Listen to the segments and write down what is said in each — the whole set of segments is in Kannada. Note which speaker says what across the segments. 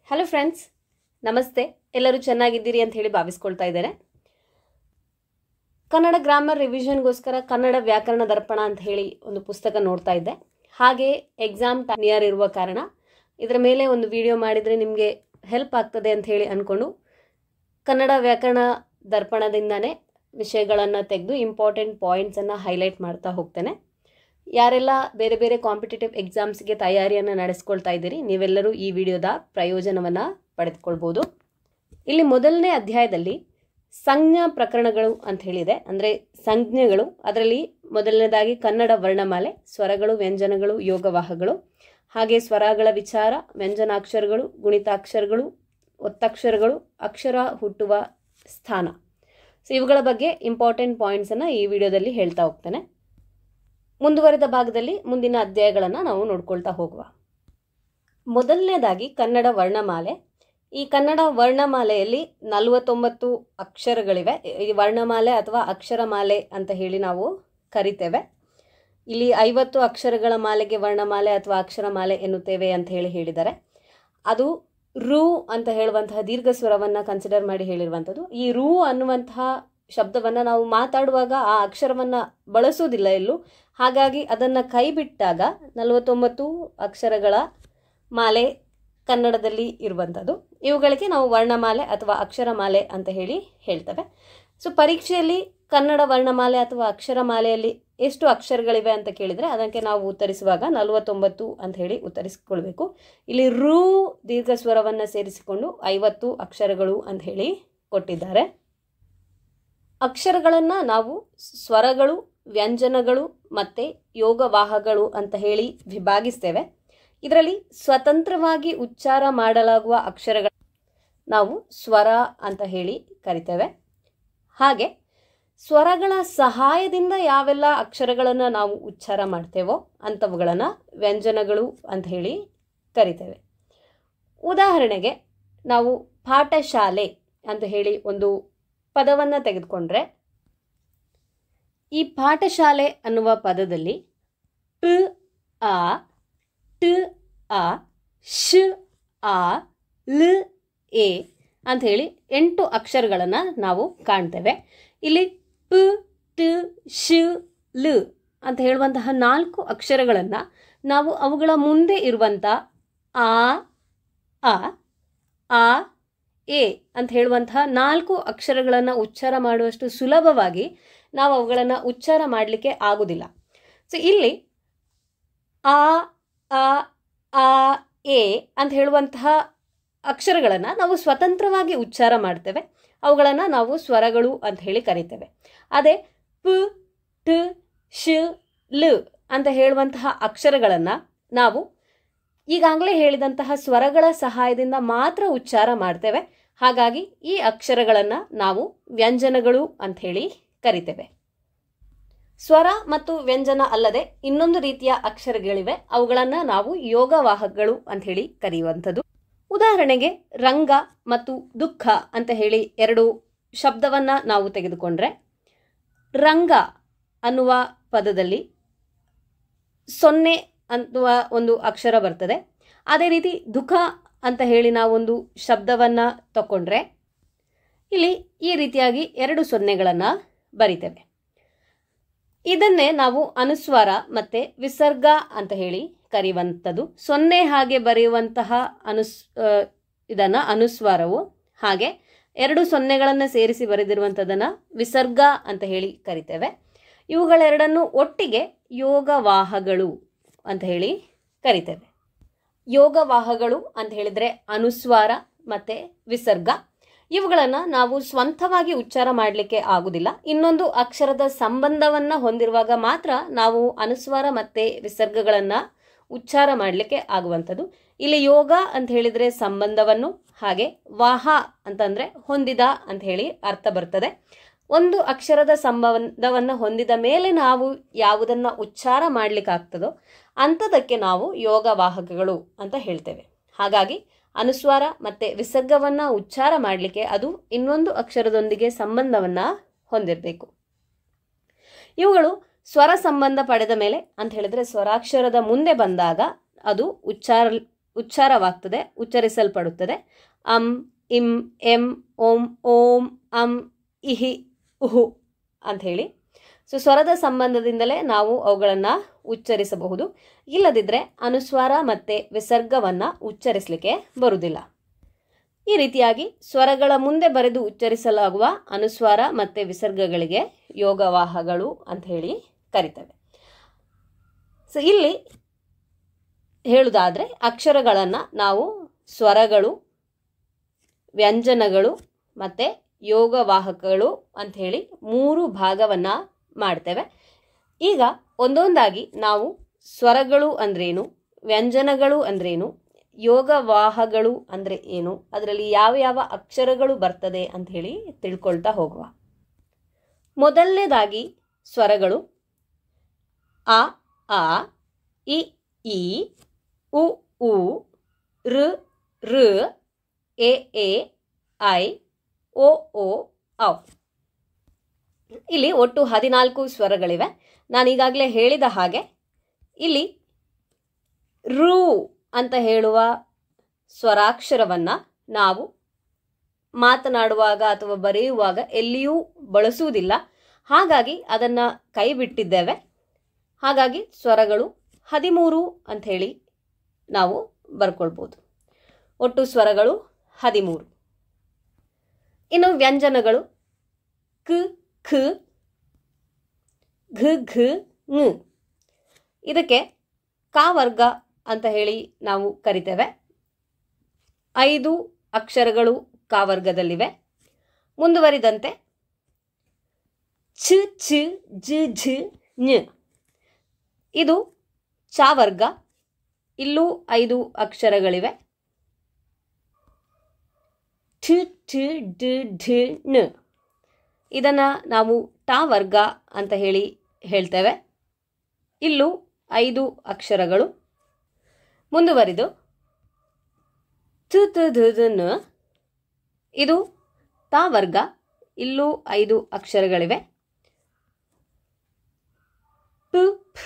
Speaker 1: ಹಲೋ ಫ್ರೆಂಡ್ಸ್, ನಮಸ್ತೆ. ಎಲ್ಲರೂ ಚೆನ್ನಾಗಿದ್ದೀರಿ ಅಂತ ಹೇಳಿ ಭಾವಿಸ್ಕೊಳ್ತಾ ಇದ್ದಾರೆ. ಕನ್ನಡ ಗ್ರಾಮರ್ ರಿವಿಷನ್ಗೋಸ್ಕರ ಕನ್ನಡ ವ್ಯಾಕರಣ ದರ್ಪಣ ಅಂತ ಹೇಳಿ ಒಂದು ಪುಸ್ತಕ ನೋಡ್ತಾ ಇದ್ದೆ. ಹಾಗೆ ಎಕ್ಸಾಮ್ ನಿಯರ್ ಇರುವ ಕಾರಣ ಇದರ ಮೇಲೆ ಒಂದು ವಿಡಿಯೋ ಮಾಡಿದರೆ ನಿಮಗೆ ಹೆಲ್ಪ್ ಆಗ್ತದೆ ಅಂತ ಹೇಳಿ ಅಂದ್ಕೊಂಡು ಕನ್ನಡ ವ್ಯಾಕರಣ ದರ್ಪಣದಿಂದನೇ ವಿಷಯಗಳನ್ನು ತೆಗೆದು ಇಂಪಾರ್ಟೆಂಟ್ ಪಾಯಿಂಟ್ಸನ್ನು ಹೈಲೈಟ್ ಮಾಡ್ತಾ ಹೋಗ್ತೇನೆ. ಯಾರೆಲ್ಲ ಬೇರೆ ಬೇರೆ ಕಾಂಪಿಟೇಟಿವ್ ಎಕ್ಸಾಮ್ಸ್ಗೆ ತಯಾರಿಯನ್ನು ನಡೆಸ್ಕೊಳ್ತಾ ಇದ್ದೀರಿ, ನೀವೆಲ್ಲರೂ ಈ ವಿಡಿಯೋದ ಪ್ರಯೋಜನವನ್ನು ಪಡೆದುಕೊಳ್ಬೋದು. ಇಲ್ಲಿ ಮೊದಲನೇ ಅಧ್ಯಾಯದಲ್ಲಿ ಸಂಜ್ಞಾ ಪ್ರಕರಣಗಳು ಅಂತ ಹೇಳಿದೆ, ಅಂದರೆ ಸಂಜ್ಞೆಗಳು. ಅದರಲ್ಲಿ ಮೊದಲನೇದಾಗಿ ಕನ್ನಡ ವರ್ಣಮಾಲೆ, ಸ್ವರಗಳು, ವ್ಯಂಜನಗಳು, ಯೋಗವಾಹಗಳು, ಹಾಗೆ ಸ್ವರಗಳ ವಿಚಾರ, ವ್ಯಂಜನಾಕ್ಷರಗಳು, ಗುಣಿತಾಕ್ಷರಗಳು, ಒತ್ತಕ್ಷರಗಳು, ಅಕ್ಷರ ಹುಟ್ಟುವ ಸ್ಥಾನ. ಸೊ ಇವುಗಳ ಬಗ್ಗೆ ಇಂಪಾರ್ಟೆಂಟ್ ಪಾಯಿಂಟ್ಸನ್ನು ಈ ವಿಡಿಯೋದಲ್ಲಿ ಹೇಳ್ತಾ ಹೋಗ್ತೇನೆ. ಮುಂದುವರೆದ ಭಾಗದಲ್ಲಿ ಮುಂದಿನ ಅಧ್ಯಾಯಗಳನ್ನು ನಾವು ನೋಡ್ಕೊಳ್ತಾ ಹೋಗುವ. ಮೊದಲನೇದಾಗಿ ಕನ್ನಡ ವರ್ಣಮಾಲೆ. ಈ ಕನ್ನಡ ವರ್ಣಮಾಲೆಯಲ್ಲಿ 49 ಅಕ್ಷರಗಳಿವೆ. ಈ ವರ್ಣಮಾಲೆ ಅಥವಾ ಅಕ್ಷರಮಾಲೆ ಅಂತ ಹೇಳಿ ನಾವು ಕರಿತೇವೆ. ಇಲ್ಲಿ 50 ಅಕ್ಷರಗಳ ಮಾಲೆಗೆ ವರ್ಣಮಾಲೆ ಅಥವಾ ಅಕ್ಷರಮಾಲೆ ಎನ್ನುತ್ತೇವೆ ಅಂತ ಹೇಳಿದ್ದಾರೆ. ಅದು ರು ಅಂತ ಹೇಳುವಂತಹ ದೀರ್ಘ ಸ್ವರವನ್ನು ಕನ್ಸಿಡರ್ ಮಾಡಿ ಹೇಳಿರುವಂಥದ್ದು. ಈ ರು ಅನ್ನುವಂತಹ ಶಬ್ದವನ್ನು ನಾವು ಮಾತಾಡುವಾಗ ಆ ಅಕ್ಷರವನ್ನು ಬಳಸುವುದಿಲ್ಲ ಎಲ್ಲೂ. ಹಾಗಾಗಿ ಅದನ್ನು ಕೈ ಬಿಟ್ಟಾಗ 49 ಅಕ್ಷರಗಳ ಮಾಲೆ ಕನ್ನಡದಲ್ಲಿ ಇರುವಂಥದ್ದು. ಇವುಗಳಿಗೆ ನಾವು ವರ್ಣಮಾಲೆ ಅಥವಾ ಅಕ್ಷರಮಾಲೆ ಅಂತ ಹೇಳ್ತೇವೆ. ಸೊ ಪರೀಕ್ಷೆಯಲ್ಲಿ ಕನ್ನಡ ವರ್ಣಮಾಲೆ ಅಥವಾ ಅಕ್ಷರಮಾಲೆಯಲ್ಲಿ ಎಷ್ಟು ಅಕ್ಷರಗಳಿವೆ ಅಂತ ಕೇಳಿದರೆ ಅದಕ್ಕೆ ನಾವು ಉತ್ತರಿಸುವಾಗ 49 ಅಂತ ಹೇಳಿ ಉತ್ತರಿಸಿಕೊಳ್ಬೇಕು. ಇಲ್ಲಿ ರು ದೀರ್ಘ ಸ್ವರವನ್ನು ಸೇರಿಸಿಕೊಂಡು 50 ಅಕ್ಷರಗಳು ಅಂತ ಹೇಳಿ ಕೊಟ್ಟಿದ್ದಾರೆ. ಅಕ್ಷರಗಳನ್ನು ನಾವು ಸ್ವರಗಳು, ವ್ಯಂಜನಗಳು ಮತ್ತು ಯೋಗವಾಹಗಳು ಅಂತ ಹೇಳಿ ವಿಭಾಗಿಸ್ತೇವೆ. ಇದರಲ್ಲಿ ಸ್ವತಂತ್ರವಾಗಿ ಉಚ್ಚಾರ ಮಾಡಲಾಗುವ ಅಕ್ಷರಗಳು ನಾವು ಸ್ವರ ಅಂತ ಹೇಳಿ ಕರಿತೇವೆ. ಹಾಗೆ ಸ್ವರಗಳ ಸಹಾಯದಿಂದ ಯಾವೆಲ್ಲ ಅಕ್ಷರಗಳನ್ನು ನಾವು ಉಚ್ಚಾರ ಮಾಡ್ತೇವೋ ಅಂಥವುಗಳನ್ನು ವ್ಯಂಜನಗಳು ಅಂತ ಹೇಳಿ ಕರಿತೇವೆ. ಉದಾಹರಣೆಗೆ ನಾವು ಪಾಠಶಾಲೆ ಅಂತ ಹೇಳಿ ಒಂದು ಪದವನ್ನು ತೆಗೆದುಕೊಂಡ್ರೆ, ಈ ಪಾಠಶಾಲೆ ಅನ್ನುವ ಪದದಲ್ಲಿ ಪ ಆ, ಟ ಆ, ಶ ಆ, ಲ ಎ ಅಂತ ಹೇಳಿ 8 ಅಕ್ಷರಗಳನ್ನು ನಾವು ಕಾಣ್ತೇವೆ. ಇಲ್ಲಿ ಪ ಟ ಶ ಲ ಅಂತ ಹೇಳುವಂತಹ 4 ಅಕ್ಷರಗಳನ್ನು ನಾವು ಅವುಗಳ ಮುಂದೆ ಇರುವಂಥ ಆ ಅ ಆ ಎ ಅಂತ ಹೇಳುವಂತಹ 4 ಅಕ್ಷರಗಳನ್ನು ಉಚ್ಚಾರ ಮಾಡುವಷ್ಟು ಸುಲಭವಾಗಿ ನಾವು ಅವುಗಳನ್ನು ಉಚ್ಚಾರ ಮಾಡಲಿಕ್ಕೆ ಆಗೋದಿಲ್ಲ. ಸೊ ಇಲ್ಲಿ ಆ ಅ ಆ ಎ ಅಂತ ಹೇಳುವಂತಹ ಅಕ್ಷರಗಳನ್ನು ನಾವು ಸ್ವತಂತ್ರವಾಗಿ ಉಚ್ಚಾರ ಮಾಡ್ತೇವೆ. ಅವುಗಳನ್ನು ನಾವು ಸ್ವರಗಳು ಅಂತ ಹೇಳಿ ಕರಿತೇವೆ. ಅದೇ ಪ ಟ ಶ ಲ ಅಂತ ಹೇಳುವಂತಹ ಅಕ್ಷರಗಳನ್ನು ನಾವು ಈಗಾಗಲೇ ಹೇಳಿದಂತಹ ಸ್ವರಗಳ ಸಹಾಯದಿಂದ ಮಾತ್ರ ಉಚ್ಚಾರ ಮಾಡ್ತೇವೆ. ಹಾಗಾಗಿ ಈ ಅಕ್ಷರಗಳನ್ನು ನಾವು ವ್ಯಂಜನಗಳು ಅಂತ ಹೇಳಿ ಕರಿತೇವೆ. ಸ್ವರ ಮತ್ತು ವ್ಯಂಜನ ಅಲ್ಲದೆ ಇನ್ನೊಂದು ರೀತಿಯ ಅಕ್ಷರಗಳಿವೆ, ಅವುಗಳನ್ನು ನಾವು ಯೋಗವಾಹಗಳು ಅಂತ ಹೇಳಿ ಕರೆಯುವಂಥದ್ದು. ಉದಾಹರಣೆಗೆ ರಂಗ ಮತ್ತು ದುಃಖ ಅಂತ ಹೇಳಿ 2 ಶಬ್ದವನ್ನು ನಾವು ತೆಗೆದುಕೊಂಡ್ರೆ, ರಂಗ ಅನ್ನುವ ಪದದಲ್ಲಿ 0 ಅನ್ನುವ ಒಂದು ಅಕ್ಷರ ಬರ್ತದೆ. ಅದೇ ರೀತಿ ದುಃಖ ಅಂತ ಹೇಳಿ ನಾವೊಂದು ಶಬ್ದವನ್ನು ತಗೊಂಡ್ರೆ ಇಲ್ಲಿ ಈ ರೀತಿಯಾಗಿ 2 ಸೊನ್ನೆಗಳನ್ನು ಬರಿತೇವೆ. ಇದನ್ನೇ ನಾವು ಅನುಸ್ವಾರ ಮತ್ತು ವಿಸರ್ಗ ಅಂತ ಹೇಳಿ ಕರೆಯುವಂಥದ್ದು. 0 ಹಾಗೆ ಬರೆಯುವಂತಹ ಇದನ್ನು ಅನುಸ್ವಾರವು, ಹಾಗೆ 2 ಸೊನ್ನೆಗಳನ್ನು ಸೇರಿಸಿ ಬರೆದಿರುವಂಥದ್ದನ್ನು ವಿಸರ್ಗ ಅಂತ ಹೇಳಿ ಕರಿತೇವೆ. ಇವುಗಳೆರಡನ್ನು ಒಟ್ಟಿಗೆ ಯೋಗವಾಹಗಳು ಅಂತ ಹೇಳಿ ಕರಿತೇವೆ. ಯೋಗವಾಹಗಳು ಅಂತ ಹೇಳಿದರೆ ಅನುಸ್ವಾರ ಮತ್ತು ವಿಸರ್ಗ. ಇವುಗಳನ್ನು ನಾವು ಸ್ವಂತವಾಗಿ ಉಚ್ಚಾರ ಮಾಡಲಿಕ್ಕೆ ಆಗುವುದಿಲ್ಲ. ಇನ್ನೊಂದು ಅಕ್ಷರದ ಸಂಬಂಧವನ್ನು ಹೊಂದಿರುವಾಗ ಮಾತ್ರ ನಾವು ಅನುಸ್ವಾರ ಮತ್ತು ವಿಸರ್ಗಗಳನ್ನು ಉಚ್ಚಾರ ಮಾಡಲಿಕ್ಕೆ ಆಗುವಂಥದ್ದು. ಇಲ್ಲಿ ಯೋಗ ಅಂತ ಹೇಳಿದರೆ ಸಂಬಂಧವನ್ನು, ಹಾಗೆ ವಾಹ ಅಂತಂದರೆ ಹೊಂದಿದ ಅಂತ ಹೇಳಿ ಅರ್ಥ ಬರ್ತದೆ. ಒಂದು ಅಕ್ಷರದ ಸಂಬಂಧವನ್ನು ಹೊಂದಿದ ಮೇಲೆ ನಾವು ಯಾವುದನ್ನು ಉಚ್ಚಾರ ಮಾಡಲಿಕ್ಕಾಗ್ತದೋ ಅಂಥದಕ್ಕೆ ನಾವು ಯೋಗವಾಹಕಗಳು ಅಂತ ಹೇಳ್ತೇವೆ. ಹಾಗಾಗಿ ಅನುಸ್ವಾರ ಮತ್ತು ವಿಸರ್ಗವನ್ನು ಉಚ್ಚಾರ ಮಾಡಲಿಕ್ಕೆ ಅದು ಇನ್ನೊಂದು ಅಕ್ಷರದೊಂದಿಗೆ ಸಂಬಂಧವನ್ನು ಹೊಂದಿರಬೇಕು. ಇವುಗಳು ಸ್ವರ ಸಂಬಂಧ ಪಡೆದ ಮೇಲೆ ಅಂತ ಹೇಳಿದರೆ ಸ್ವರಾಕ್ಷರದ ಮುಂದೆ ಬಂದಾಗ ಅದು ಉಚ್ಚಾರವಾಗ್ತದೆ, ಉಚ್ಚರಿಸಲ್ಪಡುತ್ತದೆ. ಅಂ, ಇಂ, ಎಂ, ಓಂ, ಓಂ, ಅಂ, ಇಹಿ, ಉಹು ಅಂಥೇಳಿ. ಸೊ ಸ್ವರದ ಸಂಬಂಧದಿಂದಲೇ ನಾವು ಅವುಗಳನ್ನು ಉಚ್ಚರಿಸಬಹುದು. ಇಲ್ಲದಿದ್ದರೆ ಅನುಸ್ವಾರ ಮತ್ತು ವಿಸರ್ಗವನ್ನು ಉಚ್ಚರಿಸಲಿಕ್ಕೆ ಬರುವುದಿಲ್ಲ. ಈ ರೀತಿಯಾಗಿ ಸ್ವರಗಳ ಮುಂದೆ ಬರೆದು ಉಚ್ಚರಿಸಲಾಗುವ ಅನುಸ್ವಾರ ಮತ್ತು ವಿಸರ್ಗಗಳಿಗೆ ಯೋಗವಾಹಗಳು ಅಂತ ಹೇಳಿ ಕರಿತೇವೆ. ಸೊ ಇಲ್ಲಿ ಹೇಳುವುದಾದರೆ ಅಕ್ಷರಗಳನ್ನು ನಾವು ಸ್ವರಗಳು, ವ್ಯಂಜನಗಳು ಮತ್ತು ಯೋಗವಾಹಕಗಳು ಅಂಥೇಳಿ 3 ಭಾಗವನ್ನು ಮಾಡ್ತೇವೆ. ಈಗ ಒಂದೊಂದಾಗಿ ನಾವು ಸ್ವರಗಳು ಅಂದ್ರೇನು, ವ್ಯಂಜನಗಳು ಅಂದ್ರೇನು, ಯೋಗವಾಹಗಳು ಅಂದರೆ ಏನು, ಅದರಲ್ಲಿ ಯಾವ ಯಾವ ಅಕ್ಷರಗಳು ಬರ್ತದೆ ಅಂಥೇಳಿ ತಿಳ್ಕೊಳ್ತಾ ಹೋಗುವ. ಮೊದಲನೇದಾಗಿ ಸ್ವರಗಳು ಅ, ಆ, ಇ, ಈ, ಉ, ಊ, ಋ, ಋ, ಎ, ಐ, ಓ, ಔ. ಇಲ್ಲಿ ಒಟ್ಟು 14 ಸ್ವರಗಳಿವೆ. ನಾನು ಈಗಾಗಲೇ ಹೇಳಿದ ಹಾಗೆ ಇಲ್ಲಿ ರು ಅಂತ ಹೇಳುವ ಸ್ವರಾಕ್ಷರವನ್ನು ನಾವು ಮಾತನಾಡುವಾಗ ಅಥವಾ ಬರೆಯುವಾಗ ಎಲ್ಲಿಯೂ ಬಳಸುವುದಿಲ್ಲ. ಹಾಗಾಗಿ ಅದನ್ನು ಕೈ ಬಿಟ್ಟಿದ್ದೇವೆ. ಹಾಗಾಗಿ ಸ್ವರಗಳು 13 ಅಂಥೇಳಿ ನಾವು ಬರ್ಕೊಳ್ಬೋದು. ಒಟ್ಟು ಸ್ವರಗಳು 13. ಇನ್ನು ವ್ಯಂಜನಗಳು ಕ್, ಖ, ಘ, ಘ, ಞ. ಇದಕ್ಕೆ ಕ ವರ್ಗ ಅಂತ ಹೇಳಿ ನಾವು ಕರಿತೇವೆ. 5 ಅಕ್ಷರಗಳು ಕ ವರ್ಗದಲ್ಲಿವೆ. ಮುಂದುವರಿದಂತೆ ಛ, ಛ, ಜ, ಝ, ಞ. ಇದು ಚ ವರ್ಗ. ಇಲ್ಲೂ 5 ಅಕ್ಷರಗಳಿವೆ. ಠ, ಠ, ಡ, ಢ, ಣ. ಇದನ್ನು ನಾವು ಟ ವರ್ಗ ಅಂತ ಹೇಳಿ ಹೇಳ್ತೇವೆ. ಇಲ್ಲೂ 5 ಅಕ್ಷರಗಳು. ಮುಂದುವರಿದು ತ, ತ, ಧ, ಧ, ನ. ಇದು ತ ವರ್ಗ. ಇಲ್ಲೂ 5 ಅಕ್ಷರಗಳಿವೆ. ಪ, ಫ,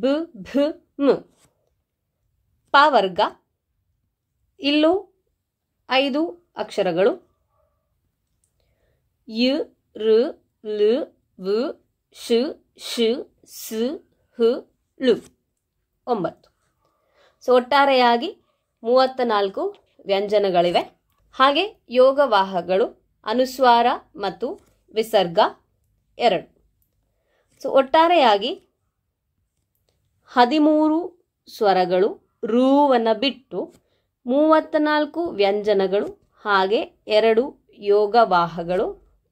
Speaker 1: ಬ, ಭ, ಮ. ಪ ವರ್ಗ. ಇಲ್ಲೂ 5 ಅಕ್ಷರಗಳು. ಯ, ಋ, ಲ, ವ, ಶ, ಶ, ಸ, ಹ, ಳು. 9. ಸೊ ಒಟ್ಟಾರೆಯಾಗಿ 34 ವ್ಯಂಜನಗಳಿವೆ. ಹಾಗೆ ಯೋಗವಾಹಗಳು ಅನುಸ್ವಾರ ಮತ್ತು ವಿಸರ್ಗ 2. ಸೊ ಒಟ್ಟಾರೆಯಾಗಿ 13 ಸ್ವರಗಳು ರೂವನ್ನು ಬಿಟ್ಟು, 34 ವ್ಯಂಜನಗಳು ಹಾಗೆ 2 ಯೋಗವಾಹಗಳು.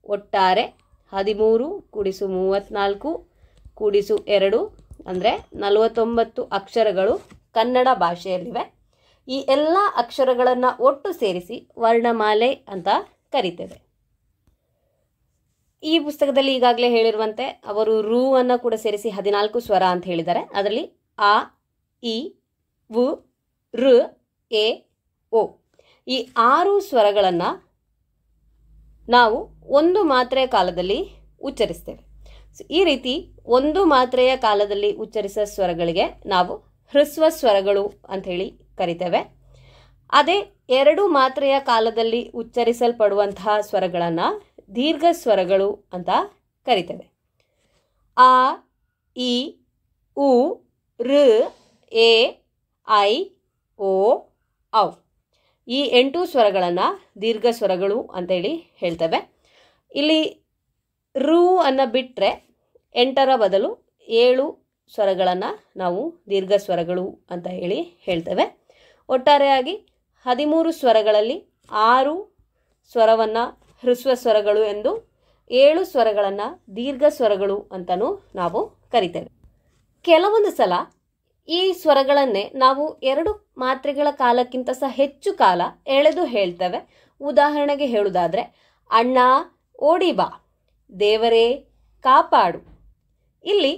Speaker 1: ಒಟ್ಟಾರೆ 13 ಕೂಡಿಸು 34 ಕೂಡಿಸು 2 ಅಂದರೆ 49 ಅಕ್ಷರಗಳು ಕನ್ನಡ ಭಾಷೆಯಲ್ಲಿವೆ. ಈ ಎಲ್ಲ ಅಕ್ಷರಗಳನ್ನು ಒಟ್ಟು ಸೇರಿಸಿ ವರ್ಣಮಾಲೆ ಅಂತ ಕರಿತೇವೆ. ಈ ಪುಸ್ತಕದಲ್ಲಿ ಈಗಾಗಲೇ ಹೇಳಿರುವಂತೆ ಅವರು ರು ಅನ್ನು ಕೂಡ ಸೇರಿಸಿ 14 ಸ್ವರ ಅಂತ ಹೇಳಿದ್ದಾರೆ. ಅದರಲ್ಲಿ ಆ, ಇ, ಉ, ಋ, ಎ, ಓ ಈ 6 ಸ್ವರಗಳನ್ನು ನಾವು ಒಂದು ಮಾತ್ರೆಯ ಕಾಲದಲ್ಲಿ ಉಚ್ಚರಿಸ್ತೇವೆ. ಈ ರೀತಿ ಒಂದು ಮಾತ್ರೆಯ ಕಾಲದಲ್ಲಿ ಉಚ್ಚರಿಸುವ ಸ್ವರಗಳಿಗೆ ನಾವು ಹ್ರಸ್ವ ಸ್ವರಗಳು ಅಂಥೇಳಿ ಕರಿತೇವೆ. ಅದೇ 2 ಮಾತ್ರೆಯ ಕಾಲದಲ್ಲಿ ಉಚ್ಚರಿಸಲ್ಪಡುವಂತಹ ಸ್ವರಗಳನ್ನು ದೀರ್ಘ ಸ್ವರಗಳು ಅಂತ ಕರಿತೇವೆ. ಆ, ಇ, ಉ, ಋ, ಎ, ಐ, ಓ, ಔ ಈ 8 ಸ್ವರಗಳನ್ನು ದೀರ್ಘ ಸ್ವರಗಳು ಅಂತೇಳಿ ಹೇಳ್ತೇವೆ. ಇಲ್ಲಿ ರು ಅನ್ನು ಬಿಟ್ಟರೆ 8ರ ಬದಲು 7 ಸ್ವರಗಳನ್ನು ನಾವು ದೀರ್ಘ ಸ್ವರಗಳು ಅಂತ ಹೇಳಿ ಹೇಳ್ತೇವೆ. ಒಟ್ಟಾರೆಯಾಗಿ 13 ಸ್ವರಗಳಲ್ಲಿ 6 ಸ್ವರವನ್ನು ಹ್ರಸ್ವ ಸ್ವರಗಳು ಎಂದು, 7 ಸ್ವರಗಳನ್ನು ದೀರ್ಘ ಸ್ವರಗಳು ಅಂತಲೂ ನಾವು ಕರಿತೇವೆ. ಕೆಲವೊಂದು ಸಲ ಈ ಸ್ವರಗಳನ್ನೇ ನಾವು 2 ಮಾತ್ರೆಗಳ ಕಾಲಕ್ಕಿಂತ ಸಹ ಹೆಚ್ಚು ಕಾಲ ಎಳೆದು ಹೇಳ್ತೇವೆ. ಉದಾಹರಣೆಗೆ ಹೇಳುವುದಾದರೆ ಅಣ್ಣ ಓಡಿ ಬಾ, ದೇವರೇ ಕಾಪಾಡು. ಇಲ್ಲಿ